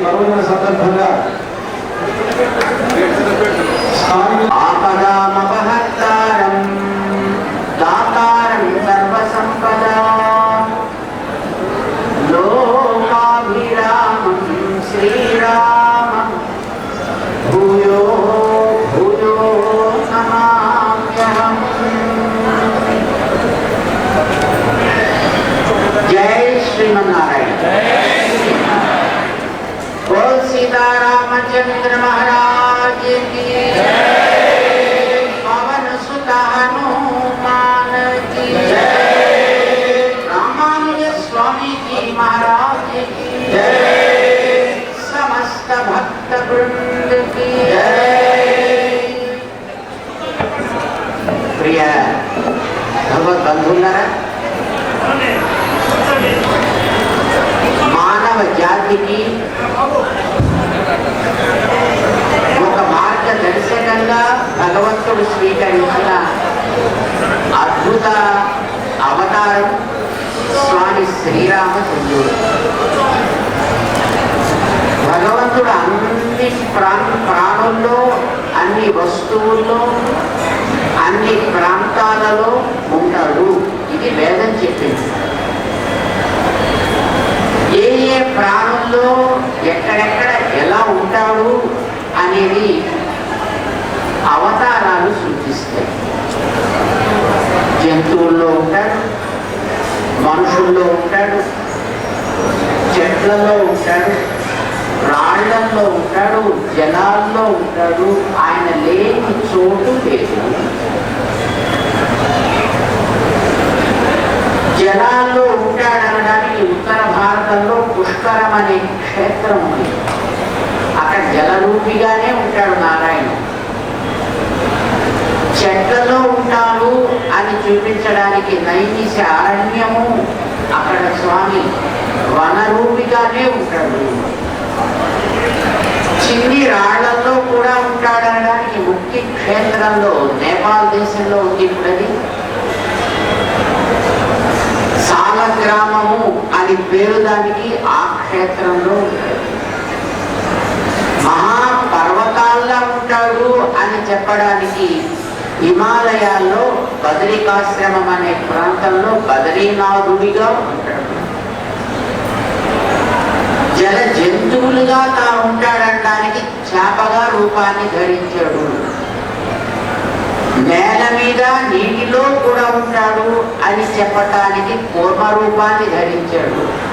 Corona సందర్భంగా ఆపదామపహర్తారం దాతారం సర్వసంపదా లోకాభిరామం శ్రీరామం భూయో భూయో నమామ్యహం. జై శ్రీమన్నారాయణ. बोल सीतारामचंद्र महाराज की जय. पवन सुत हनुमान की जय. रामानुज स्वामी जी महाराज की जय. समस्त भक्त वृंद की जय. प्रिय भगवत बंधुलारा, మానవ జాతికి ఒక మార్గదర్శకంగా భగవంతుడు స్వీకరించిన అద్భుత అవతారం స్వామి శ్రీరామచంద్రుడు. భగవంతుడు అన్ని ప్రాణుల్లో, అన్ని వస్తువుల్లో, అన్ని ప్రాంతాలలో ఉంటాడు. ఇది వేదం చెప్పింది. ఏ ఏ ప్రాణుల్లో ఎక్కడెక్కడ ఎలా ఉంటాడు అనేది అవతారాలు సూచిస్తాయి. జంతువుల్లో ఉంటాడు, మనుషుల్లో ఉంటాడు, చెట్లలో ఉంటాడు, రాళ్లల్లో ఉంటాడు, జలాల్లో ఉంటాడు. ఆయన లేని చోటు లేదు. జలాల్లో ఉంటాడనడానికి ఉత్తర భారతంలో పుష్కరం అనే క్షేత్రం ఉంది. అక్కడ జలరూపిగానే ఉంటాడు నారాయణ. చెట్లలో ఉంటాడు అని చూపించడానికి నైమిష అరణ్యము, అక్కడ స్వామి వనరూపిగానే ఉంటాడు. చిన్ని రాళ్లలో కూడా ఉంటాడనడానికి ముఖ్య క్షేత్రంలో నేపాల్ దేశంలో ఉంది. ఇప్పుడు అది సాలగ్రామము అని పేరు దానికి. ఆ క్షేత్రంలో ఉంటాడు. మహాపర్వతాల్లో ఉంటాడు అని చెప్పడానికి హిమాలయాల్లో బదరికాశ్రమం అనే ప్రాంతంలో బదరీనాథుడిగా ఉంటాడు. జల జంతువులుగా తాను ఉంటాడనడానికి చేపగా రూపాన్ని ధరించాడు. నేల మీద నీటిలో కూడా ఉంటాడు అని చెప్పటానికి కూర్మ రూపాన్ని ధరించాడు.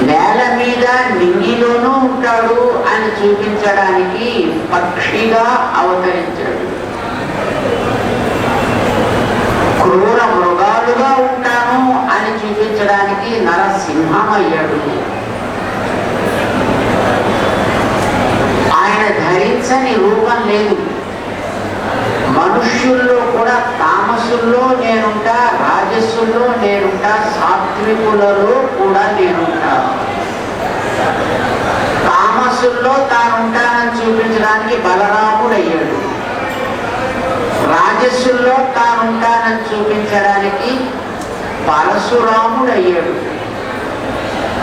నేల మీద నింగిలోనూ ఉంటాడు అని చూపించడానికి పక్షిగా అవతరించాడు. క్రూర మృగాలుగా ఉంటాను అని చూపించడానికి నరసింహం అయ్యాడు. ఆయన ధరించని రూపం లేదు. మనుష్యుల్లో కూడా తామసుల్లో నేనుంటా, రాజస్సుల్లో నేనుంటా, సాత్వికులలో కూడా నేనుంటా. తామసుల్లో తానుంటానని చూపించడానికి బలరాముడు అయ్యాడు. రాజస్సుల్లో తానుంటానని చూపించడానికి పరశురాముడు అయ్యాడు.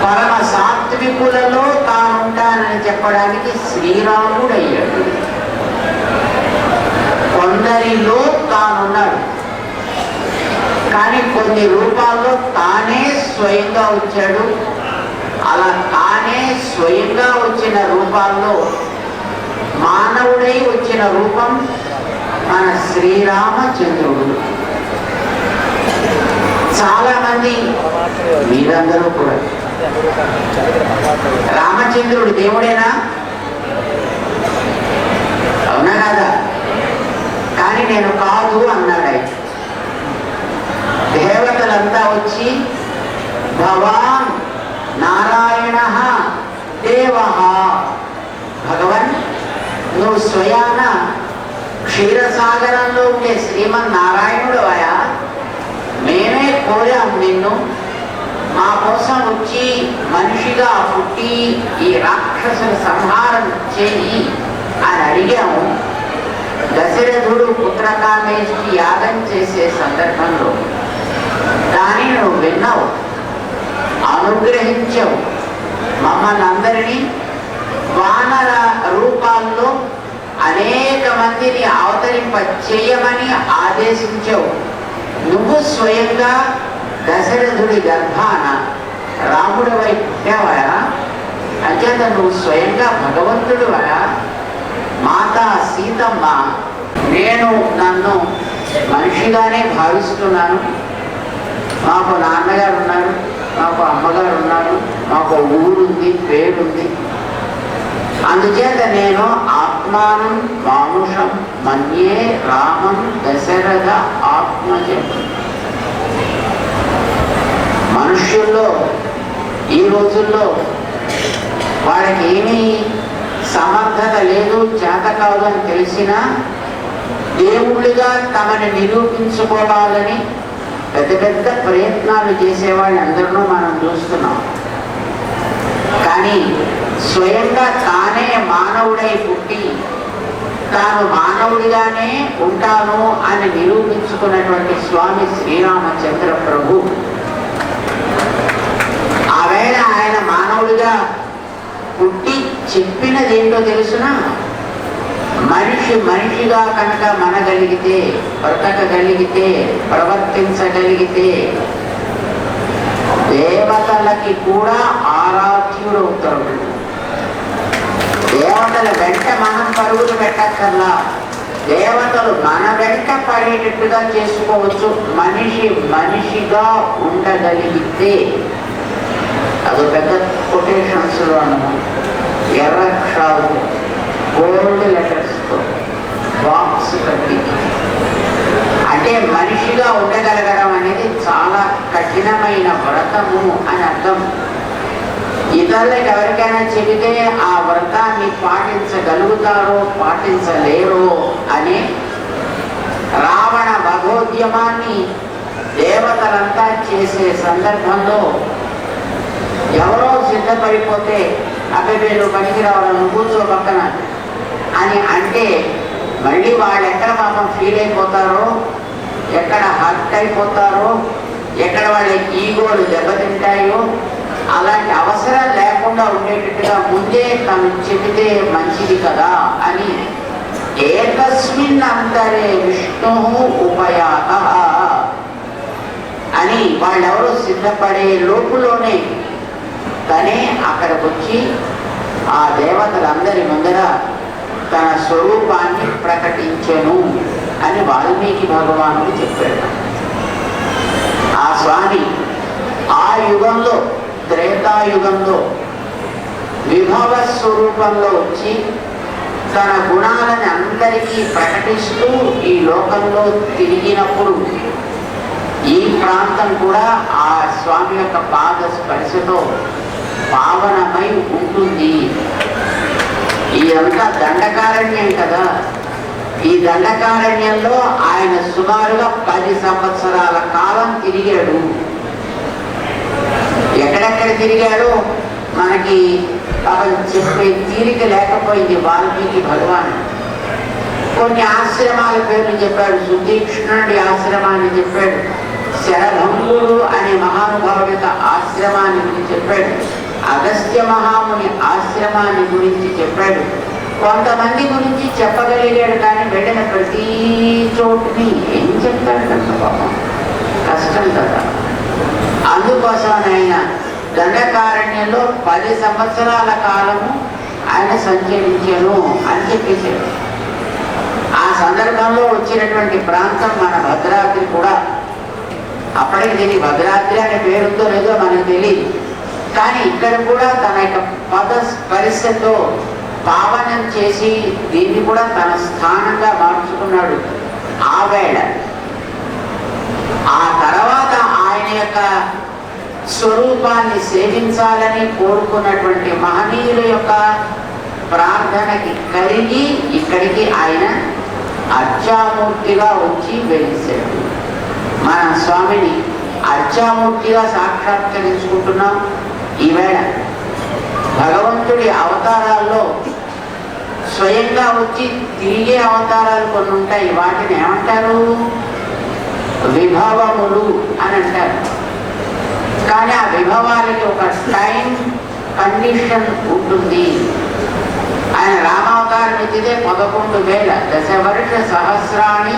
పరమ సాత్వికులలో తానుంటానని చెప్పడానికి శ్రీరాముడయ్యాడు. కొందరిలో తానున్నాడు, కానీ కొన్ని రూపాల్లో తానే స్వయంగా వచ్చాడు. అలా తానే స్వయంగా వచ్చిన రూపాల్లో మానవుడై వచ్చిన రూపం మన శ్రీరామచంద్రుడు. చాలా మంది మీరందరూ కూడా రామచంద్రుడు దేవుడేనా? అవునా కాదా? కానీ నేను కాదు అన్నాడు ఆయన. దేవతలంతా వచ్చి భవాన్ నారాయణ దేవ, భగవన్ నువ్వు స్వయాన క్షీరసాగరంలో ఉండే శ్రీమన్నారాయణుడు అయా, మేమే కోరాం నిన్ను, మా కోసం వచ్చి మనిషిగా పుట్టి ఈ రాక్షసుల సంహారం చేయి అని అడిగాము. దశరథుడు పుత్రకామేష్టి యాగం చేసే సందర్భంలో దాన్ని నువ్వు విన్నావు, అనుగ్రహించావు. మమ్మల్ని అందరినీ వానర రూపాల్లో అనేక మందిని అవతరింప చేయమని ఆదేశించావు. నువ్వు స్వయంగా దశరథుడి గర్భాన రాముడి వైపు పుట్టావా? అంచేత నువ్వు స్వయంగా భగవంతుడువా? మాతా సీతమ్మ, నేను నన్ను మనిషిగానే భావిస్తున్నాను. మాకు నాన్నగారు ఉన్నారు, మాకు అమ్మగారు ఉన్నారు, మాకు ఊరుంది, పేరుంది. అందుచేత నేను ఆత్మానం మానుషం మన్యే రామం దశరథ ఆత్మజం. మనుష్యుల్లో ఈ రోజుల్లో వాళ్ళకి ఏమీ సమర్థత లేదు, చేత కాదు అని తెలిసినా దేవుళ్ళుగా తమని నిరూపించుకోవాలని పెద్ద పెద్ద ప్రయత్నాలు చేసేవాళ్ళని అందరినూ మనం చూస్తున్నాం. కానీ స్వయంగా తానే మానవుడై పుట్టి తాను మానవుడిగానే ఉంటాను అని నిరూపించుకున్నటువంటి స్వామి శ్రీరామచంద్ర ప్రభు, ఆవేళ ఆయన మానవుడిగా పుట్టి చెప్పినది ఏంటో తెలుసునా? మనిషి మనిషిగా కనుక మనగలిగితే, బ్రతకగలిగితే, ప్రవర్తించగలిగితే దేవతలకి కూడా ఆరాధ్యుడవుతాడు. దేవతల వెంట మనం పరుగులు పెట్టక్కర్లా, దేవతలు మన వెంట పడేటట్టుగా చేసుకోవచ్చు. మనిషి మనిషిగా ఉండగలిగితే, అది పెద్ద కొటేషన్స్ లో అన్నమాట. ఎర్ర అక్షరాలు గోల్డ్ లెటర్స్ తో బాక్స్ కట్టి, అంటే మనిషిగా ఉండగలగడం అనేది చాలా కఠినమైన వ్రతము అని అర్థం. ఇతరులకు ఎవరికైనా చెబితే ఆ వ్రతాన్ని పాటించగలుగుతారో పాటించలేరో అని రావణ వధోద్యమాన్ని దేవతలంతా చేసే సందర్భంలో ఎవరో సిద్ధపడిపోతే అభివేలు పనికి రావాలని కూర్చో పక్కన అని అంటే మళ్ళీ వాళ్ళు ఎక్కడ పాపం ఫీల్ అయిపోతారో, ఎక్కడ హర్ట్ అయిపోతారో, ఎక్కడ వాళ్ళ ఈగోలు దెబ్బతింటాయో, అలాంటి అవసరం లేకుండా ఉండేటట్టుగా ముందే తను చెబితే మంచిది కదా అని ఏకస్మిన్ అంతరే విష్ణు ఉపయాత అని వాళ్ళెవరో సిద్ధపడే లోపులోనే తనే అక్కడికి వచ్చి ఆ దేవతలందరి ముందర తన స్వరూపాన్ని ప్రకటించెను అని వాల్మీకి భగవానుడు చెప్పాడు. ఆ స్వామి ఆ యుగంలో, త్రేతాయుగంలో విభవ స్వరూపంలో వచ్చి తన గుణాలని అందరికీ ప్రకటిస్తూ ఈ లోకంలో తిరిగినప్పుడు ఈ ప్రాంతం కూడా ఆ స్వామి యొక్క పాద స్పర్శతో పావనమై ఉంటుంది. ఇదంతా దండకారణ్యం కదా. ఈ దండకారణ్యంలో ఆయన సుమారుగా 10 సంవత్సరాల కాలం తిరిగాడు. ఎక్కడెక్కడ తిరిగాడో మనకి చెప్పే తీరిక లేకపోయింది వాల్మీకి భగవాన్. కొన్ని ఆశ్రమాల పేర్లు చెప్పాడు. సుతీక్ష్ణుడి ఆశ్రమాన్ని చెప్పాడు. శరభంగుడు అనే మహానుభావుడి యొక్క ఆశ్రమం ఆశ్రమాన్ని గురించి చెప్పాడు, అగస్త్య మహాముని ఆశ్రమాన్ని గురించి చెప్పాడు. కొంతమంది గురించి చెప్పగలిగాడు, కానీ వెళ్ళిన ప్రతి చోటుని ఏం చెప్తాడు కనుక పాపం కష్టం కదా. అందుకోసం ఆయన దండకారణ్యంలో 10 సంవత్సరాల కాలము ఆయన సంచరించాను అని చెప్పేశాడు. ఆ సందర్భంలో వచ్చినటువంటి ప్రాంతం మన భద్రాద్రి కూడా. అప్పటికి దీనికి భద్రాద్రి అనే పేరుతో లేదో మనకు తెలియదు, కానీ ఇక్కడ కూడా తన యొక్క పద స్పర్శతో పావనం చేసి దీన్ని కూడా తన స్థానంగా మార్చుకున్నాడు ఆ వేళ. ఆ తర్వాత ఆయన యొక్క స్వరూపాన్ని సేవించాలని కోరుకున్నటువంటి మహనీయుల యొక్క ప్రార్థనకి కరిగి ఇక్కడికి ఆయన అర్చామూర్తిగా వచ్చి వెలిశాడు. మన స్వామిని అర్చామూర్తిగా సాక్షాత్కరించుకుంటున్నాం ఈవేళ. భగవంతుడి అవతారాల్లో స్వయంగా వచ్చి తిరిగే అవతారాలు కొన్ని ఉంటాయి. వాటిని ఏమంటారు? విభవములు అని అంటారు. కానీ ఆ విభవాలకి ఒక టైం కండిషన్ ఉంటుంది. ఆయన రామావతారం ఎత్తితే 11,000 దశవర్ష సహస్రాన్ని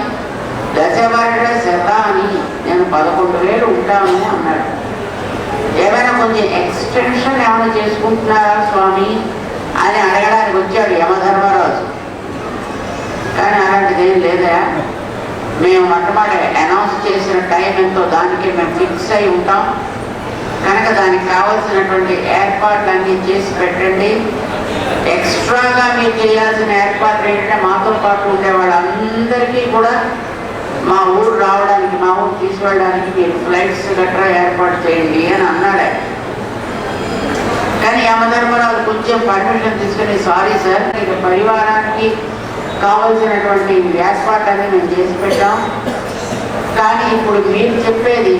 దశవర్ష శతాన్ని, నేను 11,000 ఉంటాను అన్నాడు. ఏమైనా కొంచెం ఎక్స్టెన్షన్ ఏమైనా చేసుకుంటున్నారా స్వామి అని అడగడానికి వచ్చాడు యమధర్మరాజు. కానీ అలాంటిది ఏం లేదా, మేము మొట్టమొదటి అనౌన్స్ చేసిన టైం ఎంతో దానికి మేము ఫిక్స్ అయి ఉంటాం కనుక దానికి కావాల్సినటువంటి ఏర్పాట్లన్నీ చేసి పెట్టండి. ఎక్స్ట్రాగా మీరు చేయాల్సిన ఏర్పాట్లు ఏంటంటే మాతో పాటు ఉండే వాళ్ళందరికీ కూడా మా ఊరు రావడానికి, మా ఊరు తీసుకెళ్ళడానికి మీరు ఫ్లైట్స్ గట్రా ఏర్పాటు చేయండి అని అన్నాడు. కానీ యమధర్మరాజు కొంచెం పర్మిషన్ తీసుకుని, సారీ సార్, ఇక పరివారానికి కావలసినటువంటి ఏర్పాట్లన్నీ మేము చేసి పెట్టాం, కానీ ఇప్పుడు మీరు చెప్పేది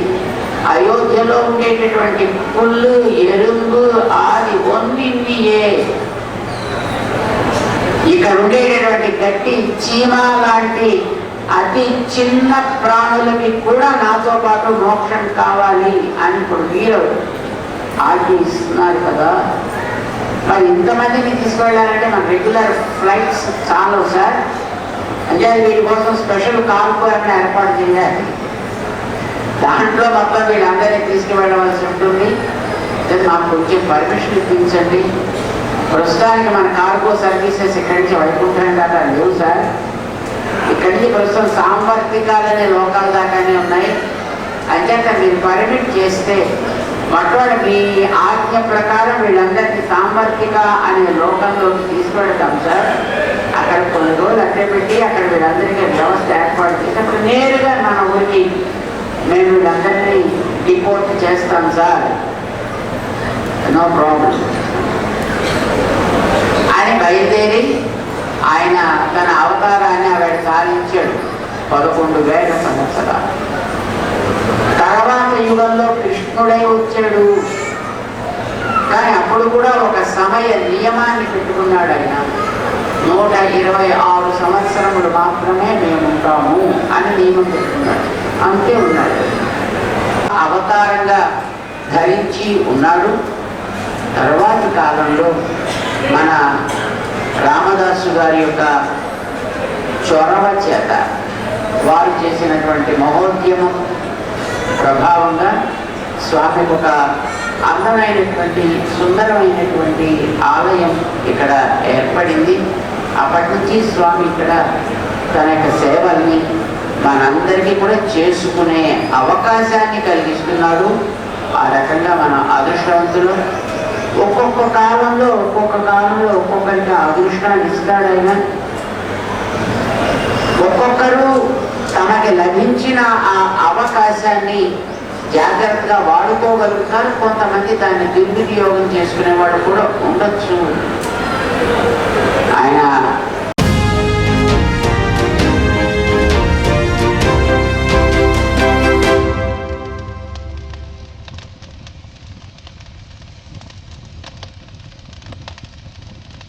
అయోధ్యలో ఉండేటటువంటి పుల్లు, ఎరుంగు, ఆది ఒన్నిన్నియే, ఇక్కడ ఉండేటటువంటి గట్టి చీమ లాంటి అతి చిన్న ప్రాణులకి కూడా నాతో పాటు మోక్షం కావాలి అని ఇప్పుడు మీరు ఆజ్ఞిస్తున్నారు కదా. మరి ఇంతమందిని తీసుకెళ్ళాలంటే మన రెగ్యులర్ ఫ్లైట్స్ చాలవు సార్, అంటే వీటి కోసం స్పెషల్ కార్పొరేట్ ఏర్పాటు చేయాలి. దాంట్లో మొత్తం వీళ్ళందరినీ తీసుకువెళ్ళవలసి ఉంటుంది. మాకు కొంచెం పర్మిషన్ ఇప్పించండి. ప్రస్తుతానికి మన కార్గో సర్వీసెస్ ఇక్కడి నుంచి వైకుంఠం దాకా లేవు సార్. ఇక్కడి నుంచి ప్రస్తుతం సాంవర్తికాలనే లోకాల దాకానే ఉన్నాయి. అంచేత మీరు పర్మిట్ చేస్తే మొట్టమొదటి మీ ఆజ్ఞ ప్రకారం వీళ్ళందరినీ సాంవర్తిక అనే లోకంలోకి తీసుకెళ్తాం సార్. అక్కడ కొన్ని రోజులు అట్టే పెట్టి అక్కడ వీళ్ళందరికీ వ్యవస్థ ఏర్పాటు చేసి అప్పుడు నేరుగా మన ఊరికి మేము వీళ్ళందరినీ డిపోర్ట్ చేస్తాం సార్, నో ప్రాబ్లం అని బయలుదేరి ఆయన తన అవతారాన్ని ఆవిడ సాధించాడు 11,000 సంవత్సరాలు. తర్వాత యుగంలో కృష్ణుడై వచ్చాడు. కానీ అప్పుడు కూడా ఒక సమయ నియమాన్ని పెట్టుకున్నాడు ఆయన. 126 సంవత్సరములు మాత్రమే మేము ఉంటాము అని నియమం పెట్టుకున్నాడు. అంతే ఉన్నాడు. అవతారంగా ధరించి ఉన్నాడు. తర్వాతి కాలంలో మన రామదాసు గారి యొక్క చొరవ చేత వారు చేసినటువంటి మహోద్యమం ప్రభావంగా స్వామికి ఒక అందమైనటువంటి సుందరమైనటువంటి ఆలయం ఇక్కడ ఏర్పడింది. అప్పటి నుంచి స్వామి ఇక్కడ తన యొక్క సేవల్ని మనందరికీ కూడా చేసుకునే అవకాశాన్ని కలిగిస్తున్నాడు. ఆ రకంగా మన అదృష్టవంతులు. ఒక్కొక్క కాలంలో ఒక్కొక్కరికి అదృష్టాన్ని ఇస్తాడు ఆయన. ఒక్కొక్కరు తనకి లభించిన ఆ అవకాశాన్ని జాగ్రత్తగా వాడుకోగలుగుతారు. కొంతమంది దాన్ని దుర్వినియోగం చేసుకునే వాళ్ళు కూడా ఉండొచ్చు. ఆయన